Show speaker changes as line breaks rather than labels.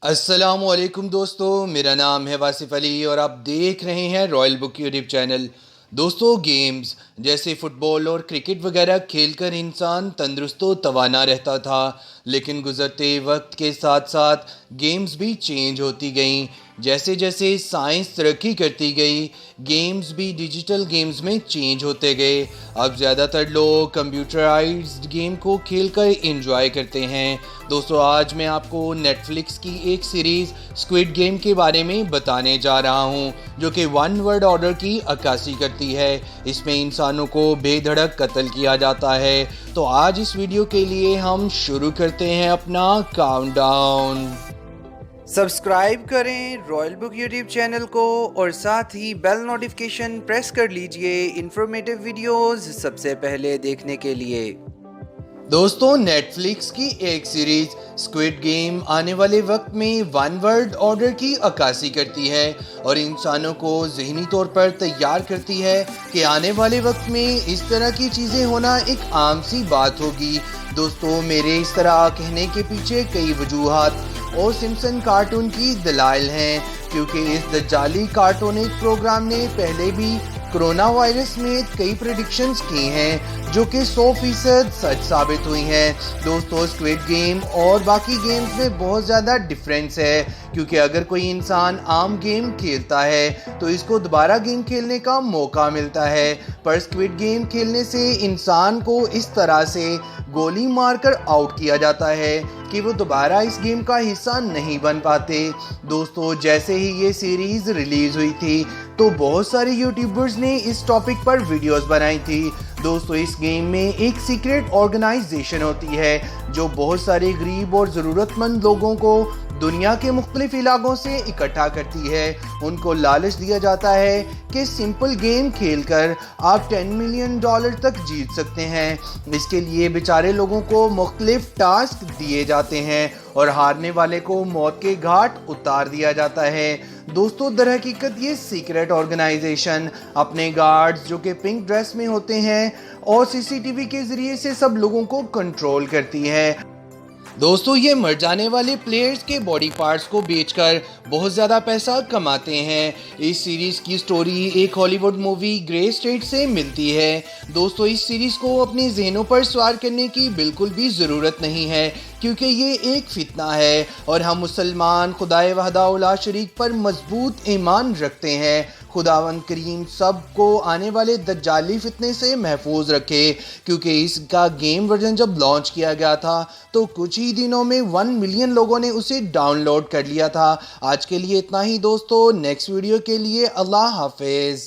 السلام علیکم دوستو، میرا نام ہے واصف علی اور آپ دیکھ رہے ہیں رائل بک یوٹیوب چینل۔ دوستو، گیمز جیسے فٹ بال اور کرکٹ وغیرہ کھیل کر انسان تندرست و توانا رہتا تھا، لیکن گزرتے وقت کے ساتھ ساتھ گیمز بھی چینج ہوتی گئیں۔ جیسے جیسے سائنس ترقی کرتی گئی، گیمز بھی ڈیجیٹل گیمز میں چینج ہوتے گئے۔ اب زیادہ تر لوگ کمپیوٹرائزڈ گیم کو کھیل کر انجوائے کرتے ہیں۔ دوستو، آج میں آپ کو نیٹ فلکس کی ایک سیریز اسکوئڈ گیم کے بارے میں بتانے جا رہا ہوں، جو کہ ون ورلڈ آرڈر کی عکاسی کرتی ہے۔ اس میں انسانوں کو بے دھڑک قتل کیا جاتا ہے۔ تو آج اس ویڈیو کے لیے ہم شروع کرتے ہیں اپنا کاؤنٹ ڈاؤن۔
سبسکرائب کریں رائل بک یوٹیوب چینل کو اور ساتھ ہی بیل نوٹیفیکیشن پریس کر لیجئے انفارمیٹیو ویڈیوز سب سے پہلے دیکھنے کے لیے۔
دوستو، نیٹ فلکس کی ایک سیریز اسکوئڈ گیم آنے والے وقت میں ون ورلڈ آرڈر کی عکاسی کرتی ہے اور انسانوں کو ذہنی طور پر تیار کرتی ہے کہ آنے والے وقت میں اس طرح کی چیزیں ہونا ایک عام سی بات ہوگی۔ دوستو، میرے اس طرح کہنے کے پیچھے کئی وجوہات اور سمپسن کارٹون کی دلائل ہیں، کیونکہ اس دجالی کارٹونک پروگرام نے پہلے بھی کرونا وائرس میں کئی پریڈکشنز کی ہیں جو کہ 100% سچ ثابت ہوئی ہیں۔ دوستو، اسکوئڈ گیم اور باقی گیمز میں بہت زیادہ ڈیفرنس ہے، کیونکہ اگر کوئی انسان عام گیم کھیلتا ہے تو اس کو دوبارہ گیم کھیلنے کا موقع ملتا ہے، پر اسکوئڈ گیم کھیلنے سے انسان کو اس طرح سے گولی مار کر آؤٹ کیا جاتا ہے کہ وہ دوبارہ اس گیم کا حصہ نہیں بن پاتے۔ دوستو، جیسے ہی یہ سیریز ریلیز ہوئی تھی تو بہت سارے یوٹیوبرز نے اس ٹاپک پر ویڈیوز بنائی تھی۔ دوستو، اس گیم میں ایک سیکریٹ آرگنائزیشن ہوتی ہے جو بہت سارے غریب اور ضرورت مند لوگوں کو دنیا کے مختلف علاقوں سے اکٹھا کرتی ہے۔ ان کو لالچ دیا جاتا ہے کہ سمپل گیم کھیل کر آپ $10 ملین تک جیت سکتے ہیں۔ اس کے لیے بیچارے لوگوں کو مختلف ٹاسک دیے جاتے ہیں اور ہارنے والے کو موت کے گھاٹ اتار دیا جاتا ہے۔ دوستو، در حقیقت یہ سیکریٹ آرگنائزیشن اپنے گارڈز جو کہ پنک ڈریس میں ہوتے ہیں اور CCTV کے ذریعے سے سب لوگوں کو کنٹرول کرتی ہے۔ دوستو، یہ مر جانے والے پلیئرز کے باڈی پارٹس کو بیچ کر بہت زیادہ پیسہ کماتے ہیں۔ اس سیریز کی سٹوری ایک ہالی ووڈ مووی گرے اسٹیٹ سے ملتی ہے۔ دوستو، اس سیریز کو اپنے ذہنوں پر سوار کرنے کی بالکل بھی ضرورت نہیں ہے، کیونکہ یہ ایک فتنہ ہے اور ہم مسلمان خدائے وحدہ لا شریک پر مضبوط ایمان رکھتے ہیں۔ خداوند کریم سب کو آنے والے دجالی فتنے سے محفوظ رکھے، کیونکہ اس کا گیم ورژن جب لانچ کیا گیا تھا تو کچھ ہی دنوں میں 1 ملین لوگوں نے اسے ڈاؤن لوڈ کر لیا تھا۔ آج کے لیے اتنا ہی دوستو، نیکسٹ ویڈیو کے لیے اللہ حافظ۔